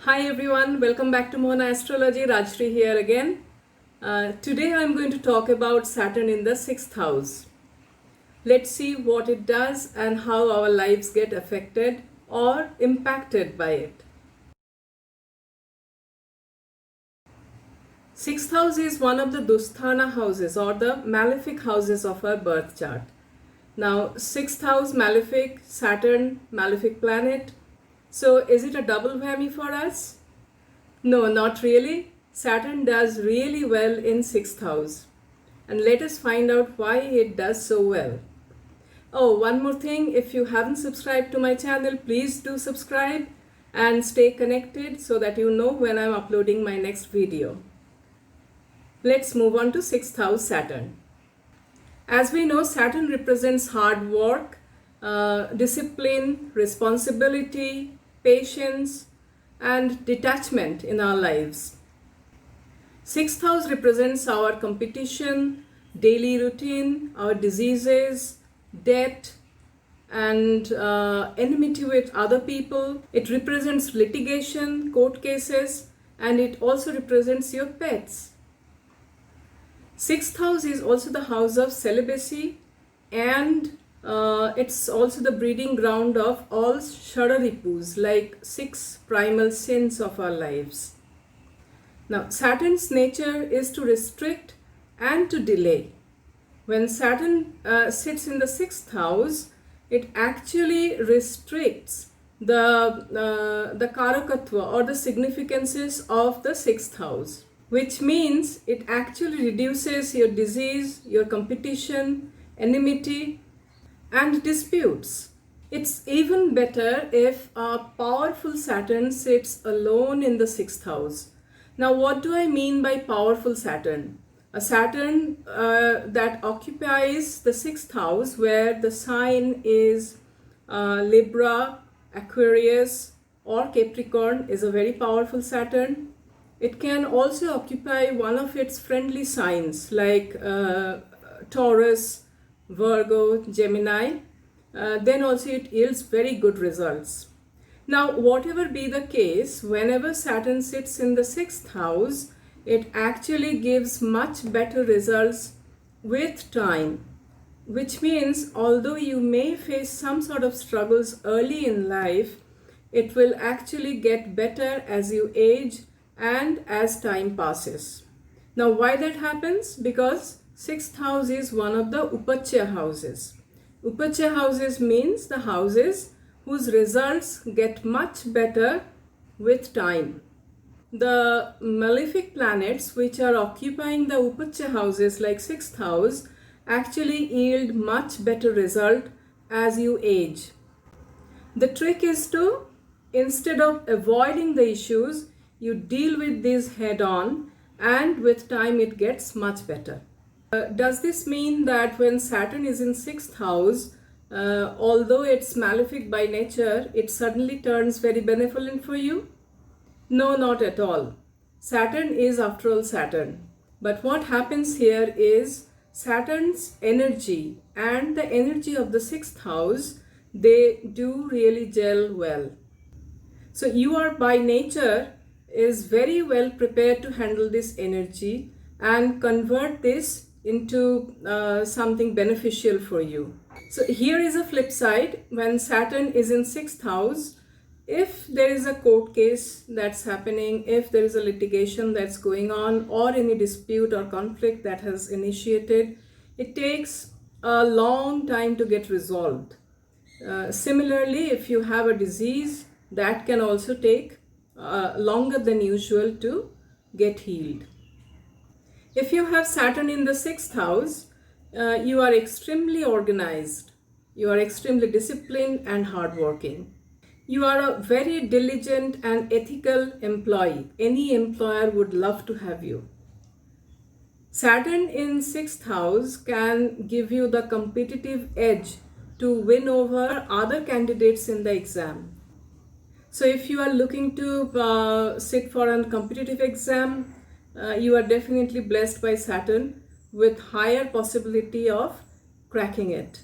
Hi everyone, welcome back to mohanaastrology. Rajshri here again. Today I'm going to talk about Saturn in the 6th house. Let's see what it does and how our lives get affected or impacted by it. 6th house is one of the Dusthana houses or the malefic houses of our birth chart. Now 6th house malefic, Saturn malefic planet. So is it a double whammy for us? No, not really. Saturn does really well in 6th house. And let us find out why it does so well. Oh, one more thing. If you haven't subscribed to my channel, please do subscribe and stay connected so that you know when I'm uploading my next video. Let's move on to 6th house Saturn. As we know, Saturn represents hard work, discipline, responsibility, patience, and detachment in our lives. 6th house represents our competition, daily routine, our diseases, debt, and enmity with other people. It represents litigation, court cases, and it also represents your pets. 6th house is also the house of celibacy, and it's also the breeding ground of all Shadharipus, like 6 primal sins of our lives. Now, Saturn's nature is to restrict and to delay. When Saturn sits in the 6th house, it actually restricts the karakatva or the significances of the 6th house, which means it actually reduces your disease, your competition, enmity, and disputes. It's even better if a powerful Saturn sits alone in the 6th house. Now, what do I mean by powerful Saturn? A Saturn that occupies the 6th house where the sign is Libra, Aquarius, or Capricorn is a very powerful Saturn. It can also occupy one of its friendly signs like Taurus, Virgo, Gemini. Then also it yields very good results. Now, whatever be the case, whenever Saturn sits in the 6th house, it actually gives much better results with time, which means although you may face some sort of struggles early in life, it will actually get better as you age and as time passes. Now, why that happens? Because 6th house is one of the Upachya houses. Upachya houses means the houses whose results get much better with time. The malefic planets which are occupying the Upachya houses like 6th house actually yield much better result as you age. The trick is to, instead of avoiding the issues, you deal with these head on, and with time it gets much better. Does this mean that when Saturn is in 6th house, although it's malefic by nature, it suddenly turns very benevolent for you? No, not at all. Saturn is after all Saturn. But what happens here is Saturn's energy and the energy of the 6th house, they do really gel well. So you are by nature is very well prepared to handle this energy and convert this into something beneficial for you. So here is a flip side. When Saturn is in 6th house, if there is a court case that's happening, if there is a litigation that's going on, or any dispute or conflict that has initiated, it takes a long time to get resolved. Similarly, if you have a disease, that can also take longer than usual to get healed. If you have Saturn in the 6th house, you are extremely organized, you are extremely disciplined and hardworking. You are a very diligent and ethical employee. Any employer would love to have you. Saturn in 6th house can give you the competitive edge to win over other candidates in the exam. So if you are looking to sit for a competitive exam, you are definitely blessed by Saturn with higher possibility of cracking it.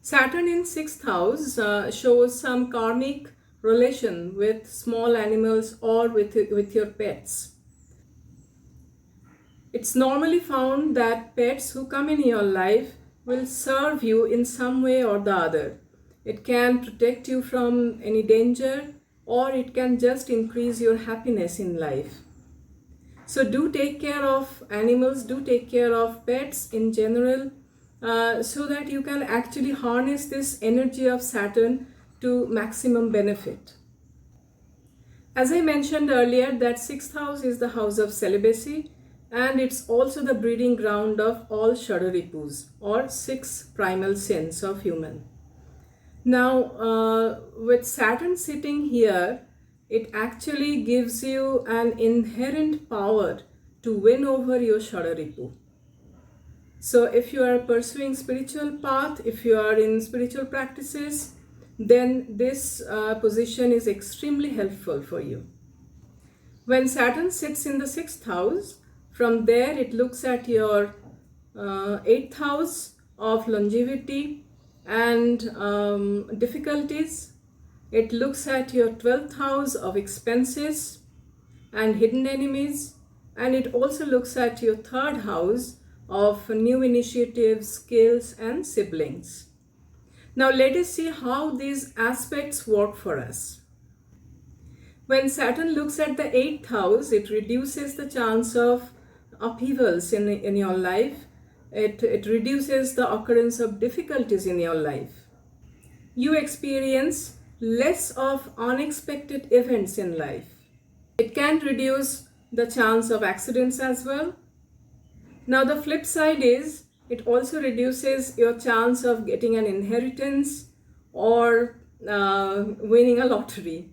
Saturn in 6th house shows some karmic relation with small animals or with your pets. It's normally found that pets who come in your life will serve you in some way or the other. It can protect you from any danger, or it can just increase your happiness in life. So do take care of animals, do take care of pets in general, so that you can actually harness this energy of Saturn to maximum benefit. As I mentioned earlier, that sixth house is the house of celibacy, and it's also the breeding ground of all Shadoripus, or 6 primal sins of human. Now, with Saturn sitting here, it actually gives you an inherent power to win over your Shadoripu. So if you are pursuing spiritual path, if you are in spiritual practices, then this position is extremely helpful for you. When Saturn sits in the 6th house, from there it looks at your 8th house of longevity and difficulties. It looks at your 12th house of expenses and hidden enemies, and it also looks at your 3rd house of new initiatives, skills and siblings. Now let us see how these aspects work for us. When Saturn looks at the 8th house, it reduces the chance of upheavals in your life. It reduces the occurrence of difficulties in your life. You experience less of unexpected events in life. It can reduce the chance of accidents as well. Now the flip side is, it also reduces your chance of getting an inheritance or winning a lottery.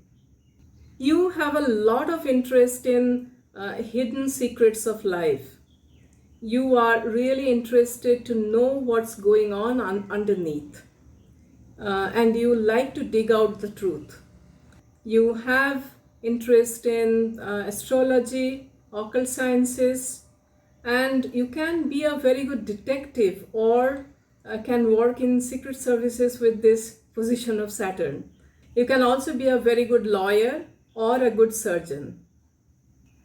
You have a lot of interest in hidden secrets of life. You are really interested to know what's going on underneath. And you like to dig out the truth. You have interest in astrology, occult sciences, and you can be a very good detective or can work in secret services with this position of Saturn. You can also be a very good lawyer or a good surgeon.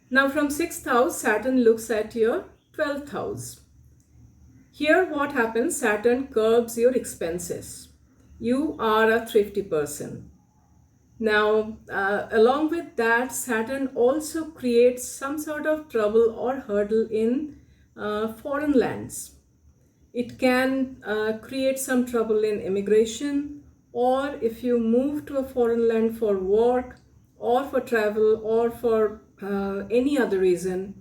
Now from 6th house, Saturn looks at your 12th house. Here what happens, Saturn curbs your expenses. You are a thrifty person. Now, along with that, Saturn also creates some sort of trouble or hurdle in foreign lands. It can create some trouble in immigration, or if you move to a foreign land for work or for travel or for any other reason,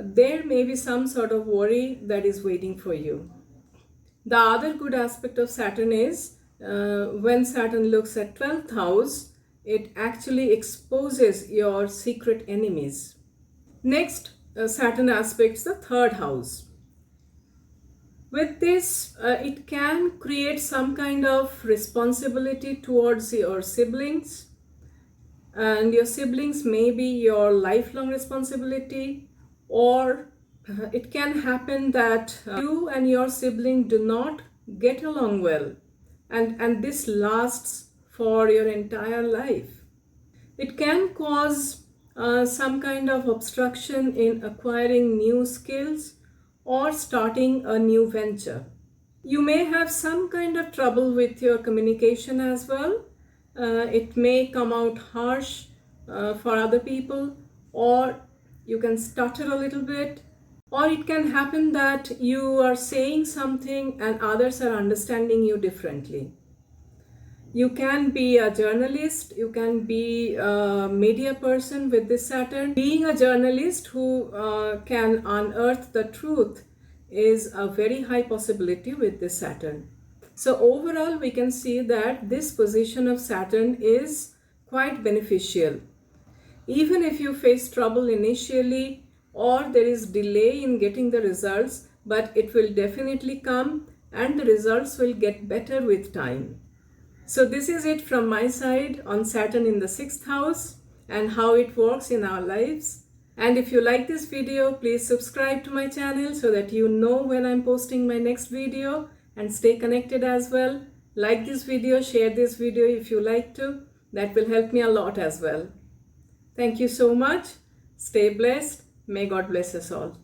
there may be some sort of worry that is waiting for you. The other good aspect of Saturn is when Saturn looks at 12th house, it actually exposes your secret enemies. Next, Saturn aspects the 3rd house. With this, it can create some kind of responsibility towards your siblings, and your siblings may be your lifelong responsibility, or it can happen that you and your sibling do not get along well, and this lasts for your entire life. It can cause some kind of obstruction in acquiring new skills or starting a new venture. You may have some kind of trouble with your communication as well. It may come out harsh for other people, or you can stutter a little bit, or it can happen that you are saying something and others are understanding you differently. You can be a journalist, you can be a media person with this Saturn. Being a journalist who can unearth the truth is a very high possibility with this Saturn. So overall, we can see that this position of Saturn is quite beneficial. Even if you face trouble initially or there is delay in getting the results, but it will definitely come and the results will get better with time. So this is it from my side on Saturn in the 6th house and how it works in our lives. And if you like this video, please subscribe to my channel so that you know when I'm posting my next video, and stay connected as well. Like this video, share this video if you like to. That will help me a lot as well. Thank you so much. Stay blessed. May God bless us all.